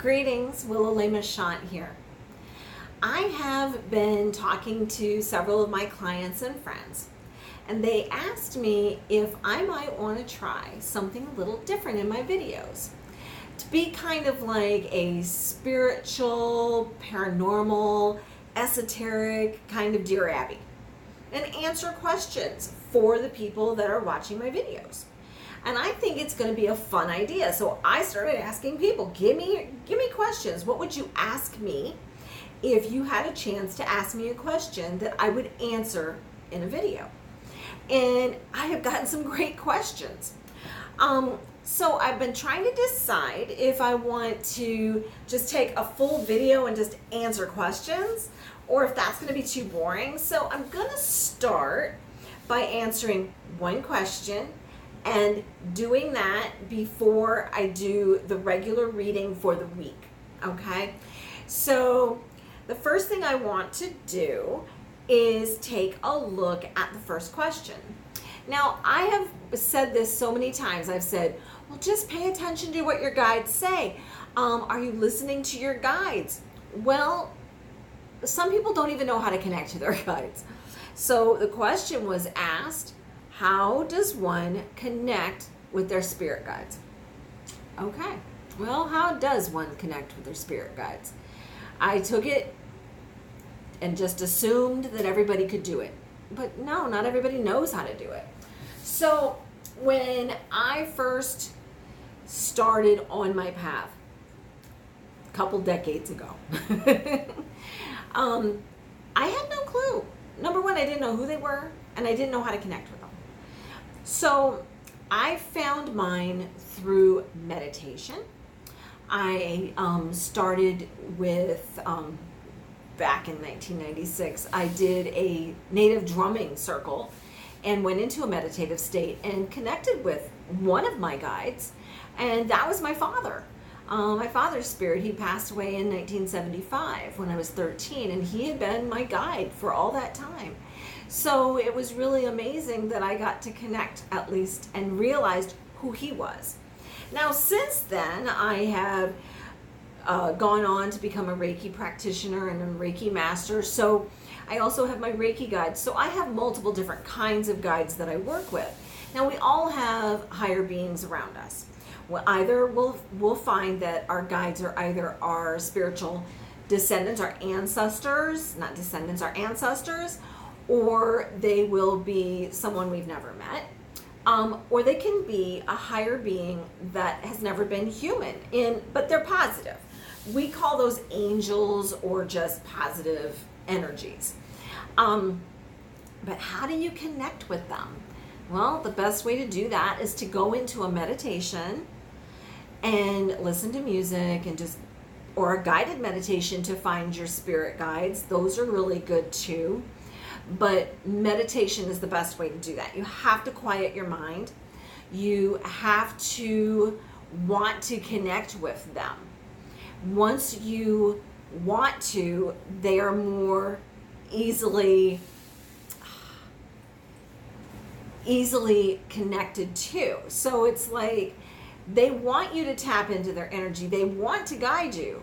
Greetings, Willow here. I have been talking to several of my clients and friends, and they asked me if I might want to try something a little different in my videos. To be kind of like a spiritual, paranormal, esoteric kind of Dear Abby, and answer questions for the people that are watching my videos. And I think it's going to be a fun idea. So I started asking people, give me questions. What would you ask me if you had a chance to ask me a question that I would answer in a video? And I have gotten some great questions. So I've been trying to decide if I want to just take a full video and just answer questions, or if that's going to be too boring. So I'm going to start by answering one question and doing that before I do the regular reading for the week, okay? So the first thing I want to do is take a look at the first question. Now, I have said this so many times. I've said, well, just pay attention to what your guides say. Are you listening to your guides? Well, some people don't even know how to connect to their guides. So the question was asked, how does one connect with their spirit guides? Okay, well, how does one connect with their spirit guides? I took it and just assumed that everybody could do it. But no, not everybody knows how to do it. So when I first started on my path a couple decades ago, I had no clue. Number one, I didn't know who they were, and I didn't know how to connect with them. So I found mine through meditation. I started with, back in 1996, I did a native drumming circle and went into a meditative state and connected with one of my guides, and that was my father. My father's spirit, he passed away in 1975 when I was 13, and he had been my guide for all that time. So it was really amazing that I got to connect at least and realized who he was. Now, since then, I have gone on to become a Reiki practitioner and a Reiki master. So I also have my Reiki guides. So I have multiple different kinds of guides that I work with. Now, we all have higher beings around us. Well, either we'll find that our guides are either our spiritual descendants, our ancestors, not descendants, our ancestors, or they will be someone we've never met, or they can be a higher being that has never been human, but they're positive. We call those angels or just positive energies. But how do you connect with them? Well, the best way to do that is to go into a meditation and listen to music or a guided meditation to find your spirit guides. Those are really good too. But meditation is the best way to do that. You have to quiet your mind. You have to want to connect with them. Once you want to, they are more easily connected too. So it's like they want you to tap into their energy. They want to guide you,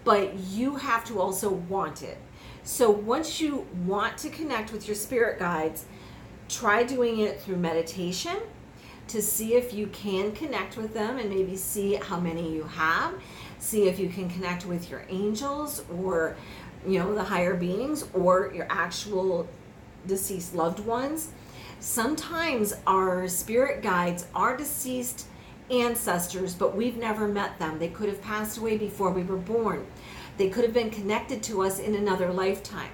but you have to also want it. So once you want to connect with your spirit guides, try doing it through meditation to see if you can connect with them and maybe see how many you have. See if you can connect with your angels or, the higher beings or your actual deceased loved ones. Sometimes our spirit guides are deceased ancestors, but we've never met them. They could have passed away before we were born. They could have been connected to us in another lifetime.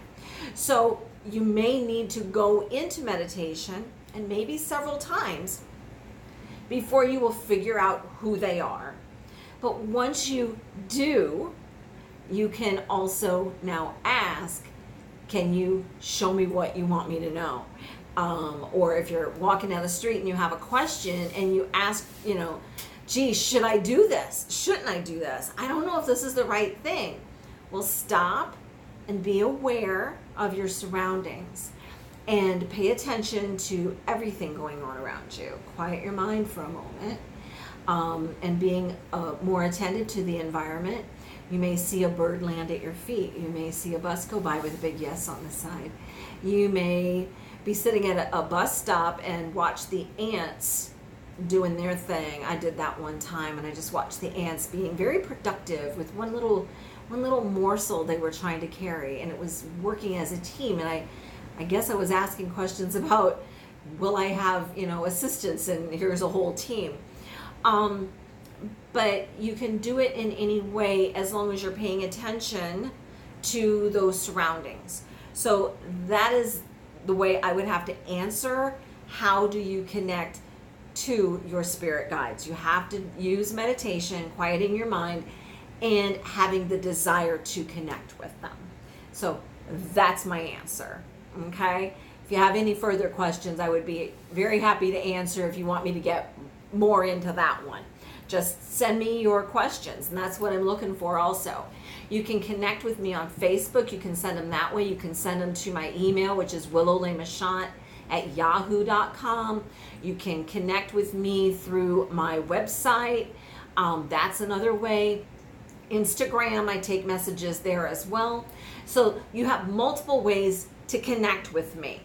So you may need to go into meditation, and maybe several times, before you will figure out who they are. But once you do, you can also now ask, can you show me what you want me to know? Or if you're walking down the street and you have a question and you ask, gee, should I do this? Shouldn't I do this? I don't know if this is the right thing. Well, stop and be aware of your surroundings and pay attention to everything going on around you. Quiet your mind for a moment, and being more attentive to the environment. You may see a bird land at your feet. You may see a bus go by with a big yes on the side. You may be sitting at a bus stop and watch the ants doing their thing. I did that one time, and I just watched the ants being very productive with one little morsel they were trying to carry, and it was working as a team. And I guess I was asking questions about, will I have, assistants, and here's a whole team. But you can do it in any way as long as you're paying attention to those surroundings. So that is the way I would have to answer, how do you connect to your spirit guides? You have to use meditation, quieting your mind, and having the desire to connect with them. So that's my answer, okay? If you have any further questions, I would be very happy to answer if you want me to get more into that one. Just send me your questions, and that's what I'm looking for also. You can connect with me on Facebook. You can send them that way. You can send them to my email, which is willowlemachant@yahoo.com. You can connect with me through my website. That's another way. Instagram, I take messages there as well. So you have multiple ways to connect with me.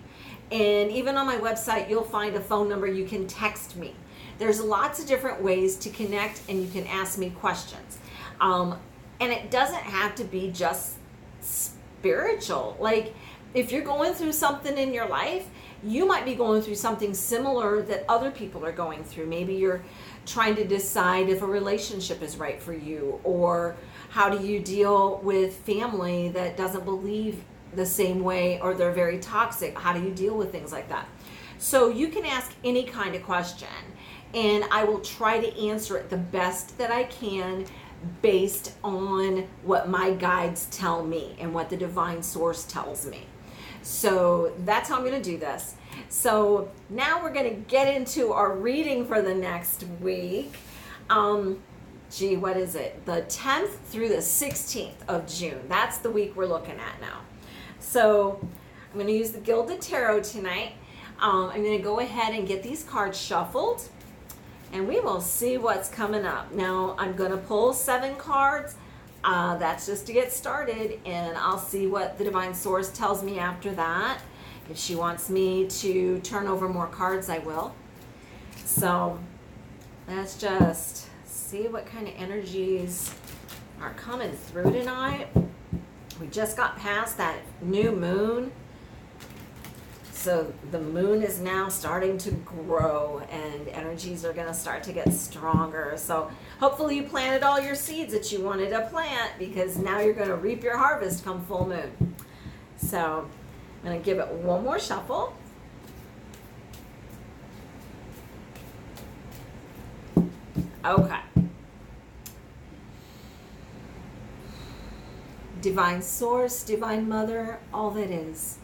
And even on my website, you'll find a phone number. You can text me. There's lots of different ways to connect, and you can ask me questions. And it doesn't have to be just spiritual. Like, if you're going through something in your life, you might be going through something similar that other people are going through. Maybe you're trying to decide if a relationship is right for you, or how do you deal with family that doesn't believe the same way, or they're very toxic. How do you deal with things like that? So you can ask any kind of question, and I will try to answer it the best that I can based on what my guides tell me and what the divine source tells me. So that's how I'm going to do this. So now we're going to get into our reading for the next week. What is it? The 10th through the 16th of June. That's the week we're looking at now. So I'm going to use the Gilded Tarot tonight. I'm going to go ahead and get these cards shuffled, and we will see what's coming up. Now I'm going to pull 7 cards. That's just to get started, and I'll see what the divine source tells me after that. If she wants me to turn over more cards, I will. So let's just see what kind of energies are coming through tonight. We just got past that new moon. So the moon is now starting to grow, and energies are going to start to get stronger. So hopefully you planted all your seeds that you wanted to plant, because now you're going to reap your harvest come full moon. So I'm going to give it one more shuffle. Okay. Divine Source, Divine Mother, all that is.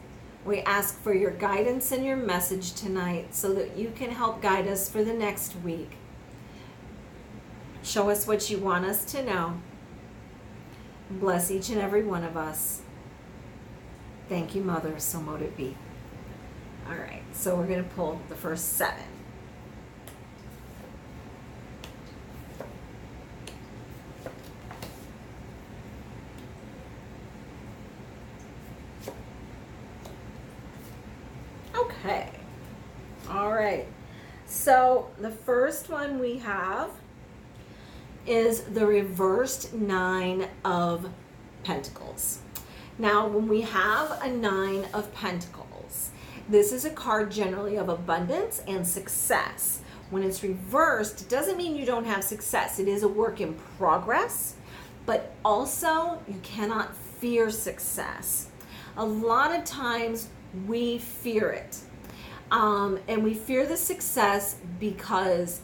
We ask for your guidance and your message tonight so that you can help guide us for the next week. Show us what you want us to know. Bless each and every one of us. Thank you, Mother, so mote it be. All right, so we're going to pull the first 7. Okay. All right. So the first one we have is the reversed 9 of Pentacles. Now, when we have a 9 of Pentacles, this is a card generally of abundance and success. When it's reversed, it doesn't mean you don't have success. It is a work in progress, but also you cannot fear success. A lot of times we fear it. And we fear the success because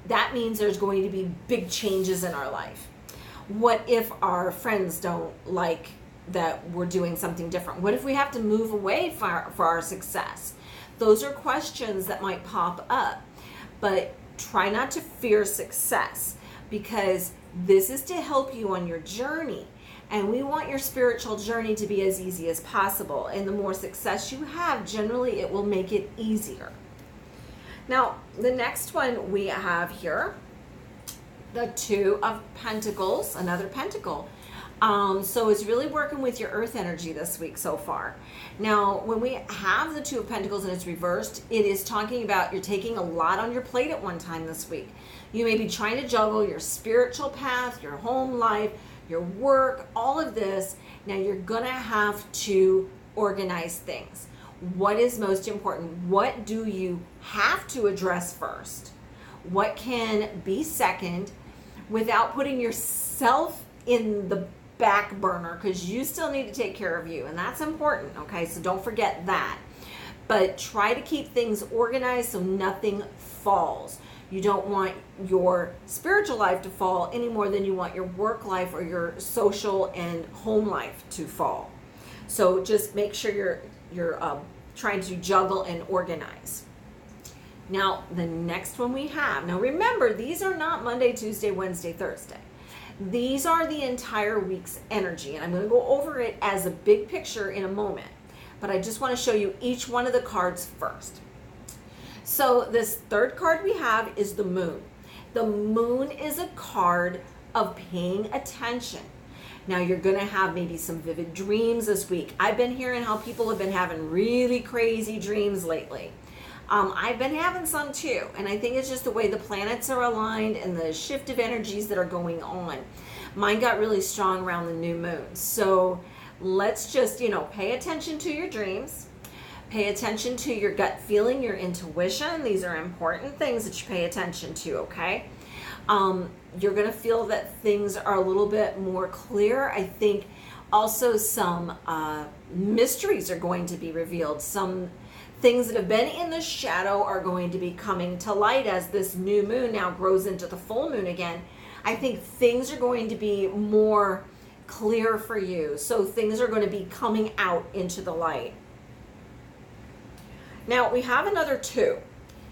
that means there's going to be big changes in our life. What if our friends don't like that we're doing something different? What if we have to move away for our success? Those are questions that might pop up. But try not to fear success, because this is to help you on your journey. And we want your spiritual journey to be as easy as possible. And the more success you have, generally it will make it easier. Now, the next one we have here, the 2 of Pentacles, another pentacle. So it's really working with your earth energy this week so far. Now, when we have the Two of Pentacles and it's reversed, it is talking about you're taking a lot on your plate at one time this week. You may be trying to juggle your spiritual path, your home life, your work, all of this. Now you're going to have to organize things. What is most important? What do you have to address first? What can be second without putting yourself in the back burner, because you still need to take care of you, and that's important, okay? So don't forget that. But try to keep things organized so nothing falls. You don't want your spiritual life to fall any more than you want your work life or your social and home life to fall. So just make sure you're trying to juggle and organize. Now, the next one we have, now remember, these are not Monday, Tuesday, Wednesday, Thursday. These are the entire week's energy, and I'm going to go over it as a big picture in a moment. But I just want to show you each one of the cards first. So this third card we have is the Moon. The Moon is a card of paying attention. Now you're going to have maybe some vivid dreams this week. I've been hearing how people have been having really crazy dreams lately. I've been having some too, and I think it's just the way the planets are aligned and the shift of energies that are going on. Mine got really strong around the new moon. So let's just, pay attention to your dreams. Pay attention to your gut feeling, your intuition. These are important things that you pay attention to, okay? You're going to feel that things are a little bit more clear. I think also some mysteries are going to be revealed. Some things that have been in the shadow are going to be coming to light as this new moon now grows into the full moon again. I think things are going to be more clear for you. So things are going to be coming out into the light. Now we have another two.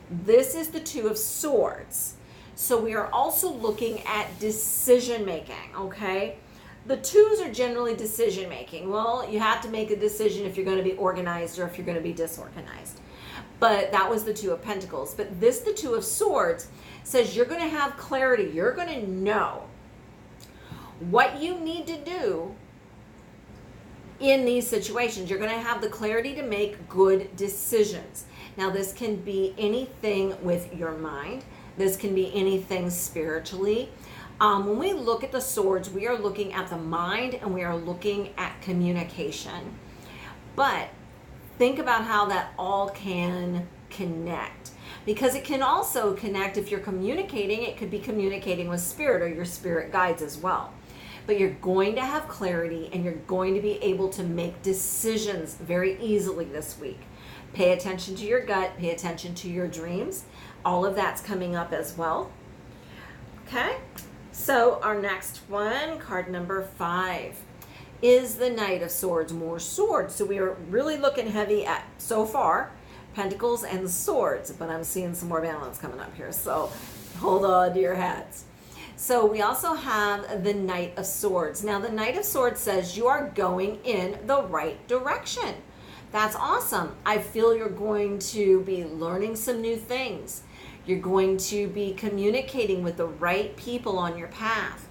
This is the Two of Swords. So we are also looking at decision making, okay? The twos are generally decision making. Well, you have to make a decision if you're going to be organized or if you're going to be disorganized. But that was the Two of Pentacles. But this, the Two of Swords, says you're going to have clarity. You're going to know what you need to do in these situations. You're going to have the clarity to make good decisions. Now, this can be anything with your mind. This can be anything spiritually. When we look at the swords, we are looking at the mind and we are looking at communication. But think about how that all can connect. Because it can also connect if you're communicating. It could be communicating with spirit or your spirit guides as well. But you're going to have clarity and you're going to be able to make decisions very easily this week. Pay attention to your gut. Pay attention to your dreams. All of that's coming up as well. Okay? So our next one, card number 5, is the Knight of Swords, more swords. So we are really looking heavy at, so far, Pentacles and Swords, but I'm seeing some more balance coming up here. So hold on to your hats. So we also have the Knight of Swords. Now the Knight of Swords says you are going in the right direction. That's awesome. I feel you're going to be learning some new things. You're going to be communicating with the right people on your path.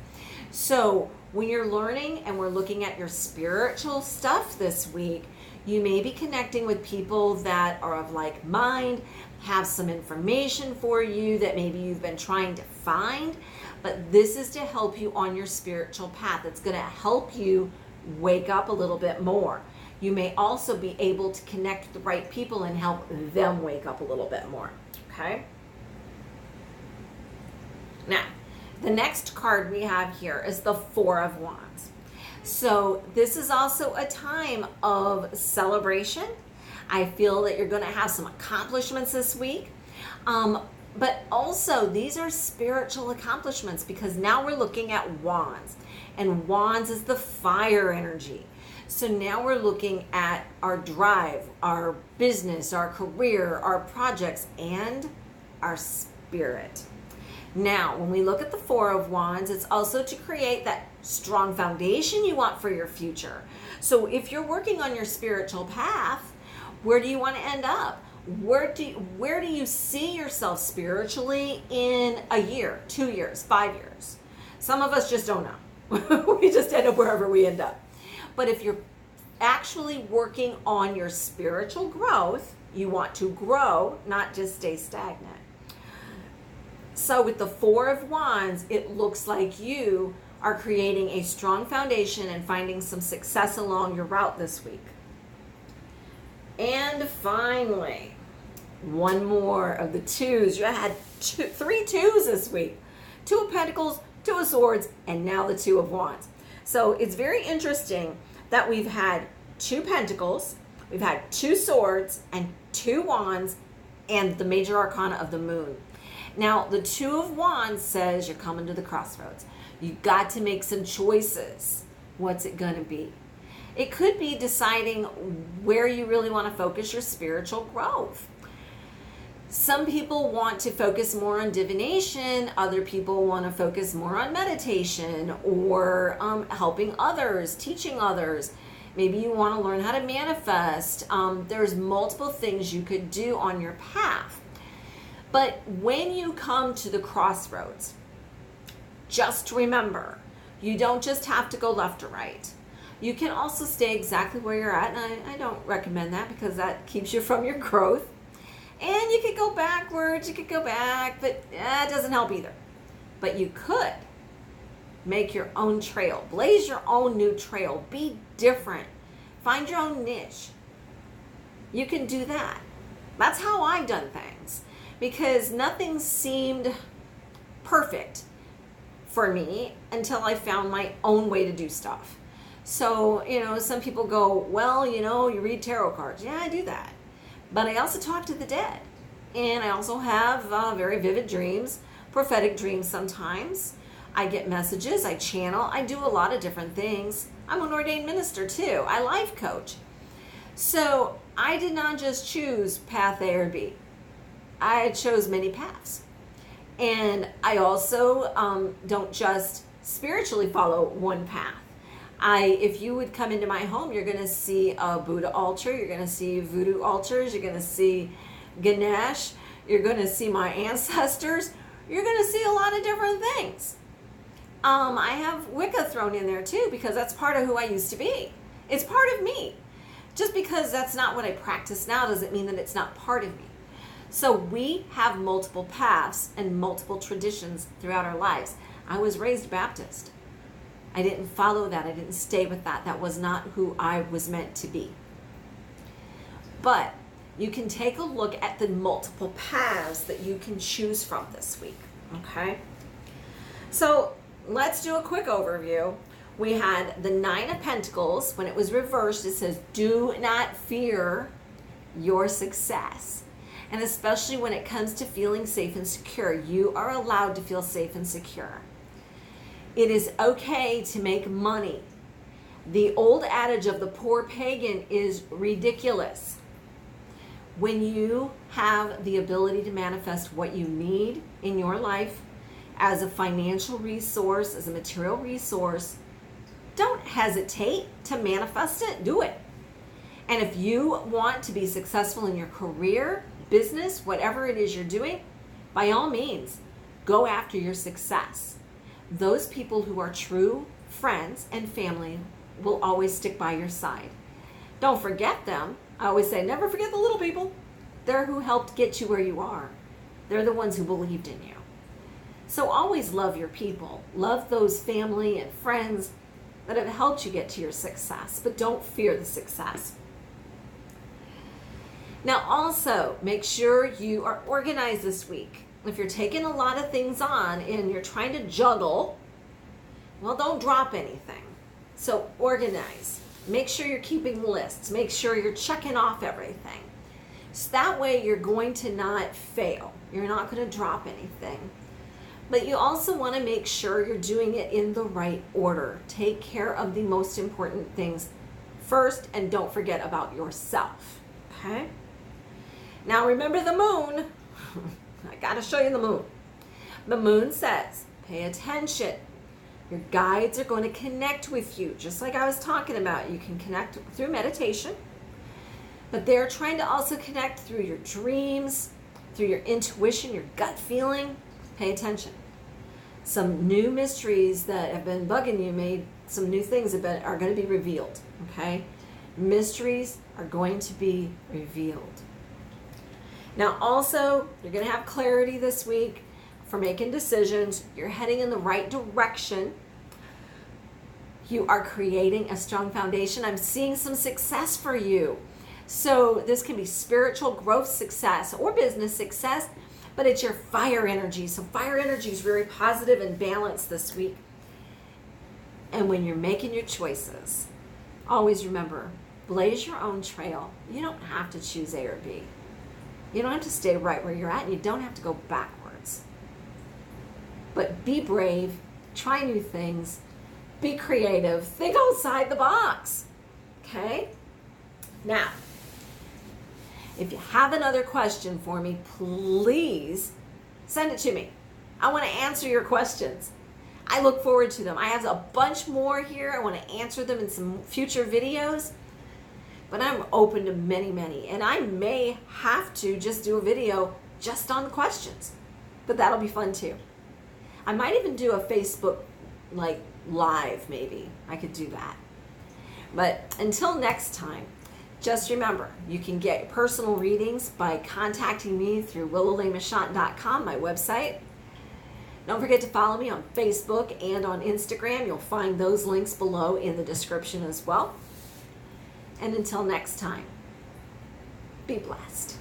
So when you're learning and we're looking at your spiritual stuff this week, you may be connecting with people that are of like mind, have some information for you that maybe you've been trying to find, but this is to help you on your spiritual path. It's going to help you wake up a little bit more. You may also be able to connect with the right people and help them wake up a little bit more, okay? Now, the next card we have here is the Four of Wands. So this is also a time of celebration. I feel that you're going to have some accomplishments this week. But also, these are spiritual accomplishments because now we're looking at wands. And wands is the fire energy. So now we're looking at our drive, our business, our career, our projects, and our spirit. Now, when we look at the Four of Wands, it's also to create that strong foundation you want for your future. So if you're working on your spiritual path, where do you want to end up? Where do you see yourself spiritually in a year, 2 years, 5 years? Some of us just don't know. We just end up wherever we end up. But if you're actually working on your spiritual growth, you want to grow, not just stay stagnant. So with the Four of Wands, it looks like you are creating a strong foundation and finding some success along your route this week. And finally, one more of the twos. You had three twos this week. Two of Pentacles, Two of Swords, and now the Two of Wands. So it's very interesting that we've had two Pentacles, we've had two Swords, and two Wands, and the major arcana of the Moon. Now, the Two of Wands says you're coming to the crossroads. You've got to make some choices. What's it going to be? It could be deciding where you really want to focus your spiritual growth. Some people want to focus more on divination. Other people want to focus more on meditation or helping others, teaching others. Maybe you want to learn how to manifest. There's multiple things you could do on your path. But when you come to the crossroads, just remember, you don't just have to go left or right. You can also stay exactly where you're at, and I don't recommend that because that keeps you from your growth. And you could go backwards, you could go back, but it doesn't help either. But you could make your own trail, blaze your own new trail, be different, find your own niche. You can do that. That's how I've done things, because nothing seemed perfect for me until I found my own way to do stuff. So, some people go, well, you read tarot cards. Yeah, I do that. But I also talk to the dead. And I also have very vivid dreams, prophetic dreams sometimes. I get messages, I channel, I do a lot of different things. I'm an ordained minister too. I life coach. So I did not just choose path A or B. I chose many paths. And I also don't just spiritually follow one path. If you would come into my home, you're going to see a Buddha altar, you're going to see voodoo altars, you're going to see Ganesh, you're going to see my ancestors, you're going to see a lot of different things. I have Wicca thrown in there too, because that's part of who I used to be. It's part of me. Just because that's not what I practice now doesn't mean that it's not part of me. So we have multiple paths and multiple traditions throughout our lives. I was raised Baptist. I didn't follow that. I didn't stay with that. That was not who I was meant to be. But you can take a look at the multiple paths that you can choose from this week, okay? So let's do a quick overview. We had the Nine of Pentacles. When it was reversed, it says, do not fear your success. And especially when it comes to feeling safe and secure, you are allowed to feel safe and secure. It is okay to make money. The old adage of the poor pagan is ridiculous. When you have the ability to manifest what you need in your life as a financial resource, as a material resource, don't hesitate to manifest it. Do it. And if you want to be successful in your career, business, whatever it is you're doing, by all means, go after your success. Those people who are true friends and family will always stick by your side. Don't forget them. I always say, never forget the little people. They're who helped get you where you are. They're the ones who believed in you. So always love your people. Love those family and friends that have helped you get to your success, but don't fear the success. Now also, make sure you are organized this week. If you're taking a lot of things on and you're trying to juggle, well, don't drop anything. So organize. Make sure you're keeping lists. Make sure you're checking off everything. So that way you're going to not fail. You're not going to drop anything. But you also want to make sure you're doing it in the right order. Take care of the most important things first, and don't forget about yourself. Okay? Now remember the moon. I got to show you the moon. The moon says, pay attention. Your guides are going to connect with you, just like I was talking about. You can connect through meditation, but they're trying to also connect through your dreams, through your intuition, your gut feeling. Pay attention. Some new mysteries that have been bugging you, some new things are going to be revealed, okay? Mysteries are going to be revealed. Now also, you're going to have clarity this week for making decisions. You're heading in the right direction. You are creating a strong foundation. I'm seeing some success for you. So this can be spiritual growth success or business success, but it's your fire energy. So fire energy is very positive and balanced this week. And when you're making your choices, always remember, blaze your own trail. You don't have to choose A or B. You don't have to stay right where you're at, and you don't have to go backwards. But be brave, try new things, be creative, think outside the box, okay? Now, if you have another question for me, please send it to me. I want to answer your questions. I look forward to them. I have a bunch more here. I want to answer them in some future videos, but I'm open to many, many. And I may have to just do a video just on the questions, but that'll be fun too. I might even do a Facebook live, maybe. I could do that. But until next time, just remember, you can get personal readings by contacting me through willowlamashant.com, my website. Don't forget to follow me on Facebook and on Instagram. You'll find those links below in the description as well. And until next time, be blessed.